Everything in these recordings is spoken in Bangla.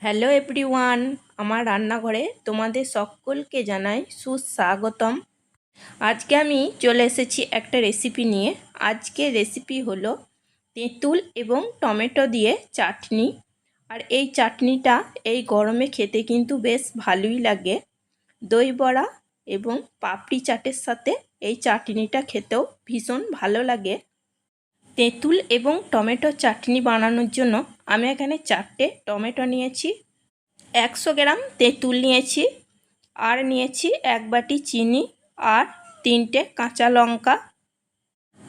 হ্যালো এভরিওয়ান, আমার রান্নাঘরে তোমাদের সকলকে জানাই সুস্বাগতম। আজকে আমি চলে এসেছি একটা রেসিপি নিয়ে। আজকের রেসিপি হলো তেঁতুল এবং টমেটো দিয়ে চাটনি। আর এই চাটনিটা এই গরমে খেতে কিন্তু বেশ ভালোই লাগে। দই বড়া এবং পাপড়ি চাটের সাথে এই চাটনিটা খেতেও ভীষণ ভালো লাগে। তেঁতুল এবং টমেটো চাটনি বানানোর জন্য আমি এখানে 4টে টমেটো নিয়েছি, 100 গ্রাম তেঁতুল নিয়েছি, আর নিয়েছি 1 বাটি চিনি আর 3টে কাঁচা লঙ্কা।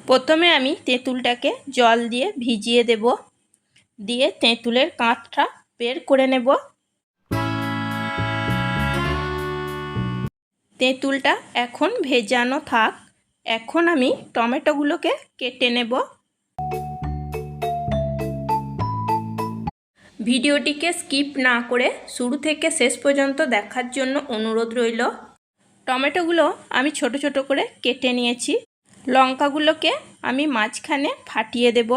প্রথমে আমি তেঁতুলটাকে জল দিয়ে ভিজিয়ে দেব, দিয়ে তেঁতুলের কাঁচটা বের করে নেব। তেঁতুলটা এখন ভেজানো থাক। এখন আমি টমেটোগুলোকে কেটে নেব। ভিডিওটিকে স্কিপ না করে শুরু থেকে শেষ পর্যন্ত দেখার জন্য অনুরোধ রইল। টমেটোগুলো আমি ছোট ছোট করে কেটে নিয়েছি। লঙ্কাগুলোকে আমি মাঝখানে ফাটিয়ে দেব।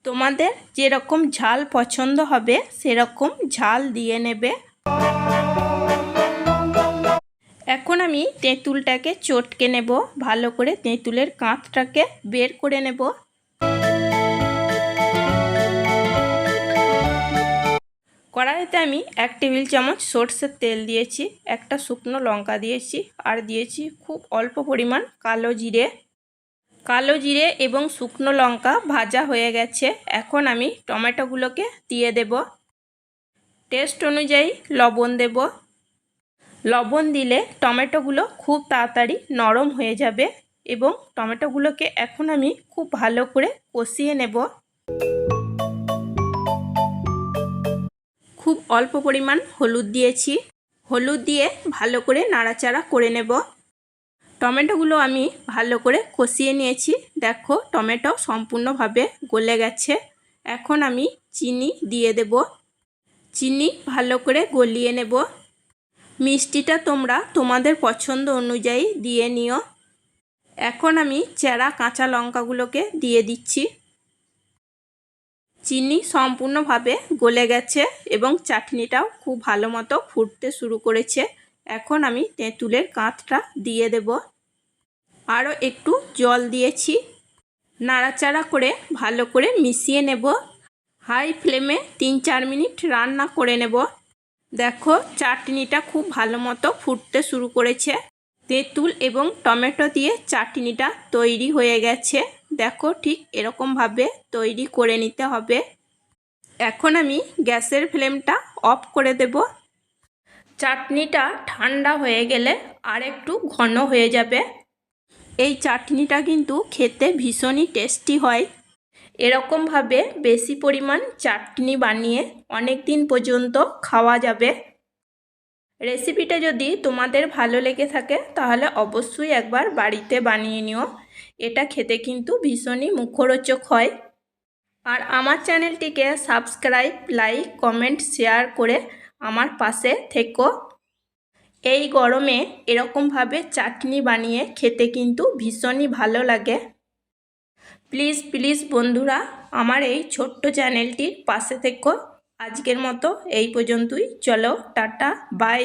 তোমাদের যেরকম ঝাল পছন্দ হবে সেরকম ঝাল দিয়ে নেবে। এখন আমি তেঁতুলটাকে চটকে নেব, ভালো করে তেঁতুলের কাঁচটাকে বের করে নেব। কড়াইতে আমি 1 টেবিল চামচ সরষের তেল দিয়েছি, একটা শুকনো লঙ্কা দিয়েছি, আর দিয়েছি খুব অল্প পরিমাণ কালো জিরে। কালো জিরে এবং শুকনো লঙ্কা ভাজা হয়ে গেছে। এখন আমি টমেটোগুলোকে দিয়ে দেব। টেস্ট অনুযায়ী লবণ দেব। লবণ দিলে টমেটোগুলো খুব তাড়াতাড়ি নরম হয়ে যাবে এবং টমেটোগুলোকে এখন আমি খুব ভালো করে কষিয়ে নেব। খুব অল্প পরিমাণ হলুদ দিয়েছি। হলুদ দিয়ে ভালো করে নাড়াচাড়া করে নেব। টমেটোগুলো আমি ভালো করে কষিয়ে নিয়েছি। দেখো টমেটো সম্পূর্ণভাবে গলে গেছে। এখন আমি চিনি দিয়ে দেব। চিনি ভালো করে গলিয়ে নেব। মিষ্টিটা তোমরা তোমাদের পছন্দ অনুযায়ী দিয়ে নিও। এখন আমি চেরা কাঁচা লঙ্কাগুলোকে দিয়ে দিচ্ছি। চিনি সম্পূর্ণভাবে গলে গেছে এবং চাটনিটাও খুব ভালো মতো ফুটতে শুরু করেছে। এখন আমি তেঁতুলের কাঁচটা দিয়ে দেব। আরও একটু জল দিয়েছি। নাড়াচাড়া করে ভালো করে মিশিয়ে নেব। হাই ফ্লেমে 3-4 মিনিট রান্না করে নেব। দেখো চাটনিটা খুব ভালো মতো ফুটতে শুরু করেছে। তেঁতুল এবং টমেটো দিয়ে চাটনিটা তৈরি হয়ে গেছে। দেখো ঠিক এরকমভাবে তৈরি করে নিতে হবে। এখন আমি গ্যাসের ফ্লেমটা অফ করে দেব। চাটনিটা ঠান্ডা হয়ে গেলে আর একটু ঘন হয়ে যাবে। এই চাটনিটা কিন্তু খেতে ভীষণই টেস্টি হয়। এরকমভাবে বেশি পরিমাণ চাটনি বানিয়ে অনেক দিন পর্যন্ত খাওয়া যাবে। রেসিপিটা যদি তোমাদের ভালো লেগে থাকে তাহলে অবশ্যই একবার বাড়িতে বানিয়ে নিও। এটা খেতে কিন্তু ভীষণই মুখরোচক হয়। আর আমার চ্যানেলটিকে সাবস্ক্রাইব, লাইক, কমেন্ট, শেয়ার করে আমার পাশে থেকো। এই গরমে এরকমভাবে চাটনি বানিয়ে খেতে কিন্তু ভীষণই ভালো লাগে। প্লিজ প্লিজ বন্ধুরা আমার এই ছোট্ট চ্যানেলটির পাশে থেকো। আজকের মতো এই পর্যন্তই। চলো টাটা, বাই।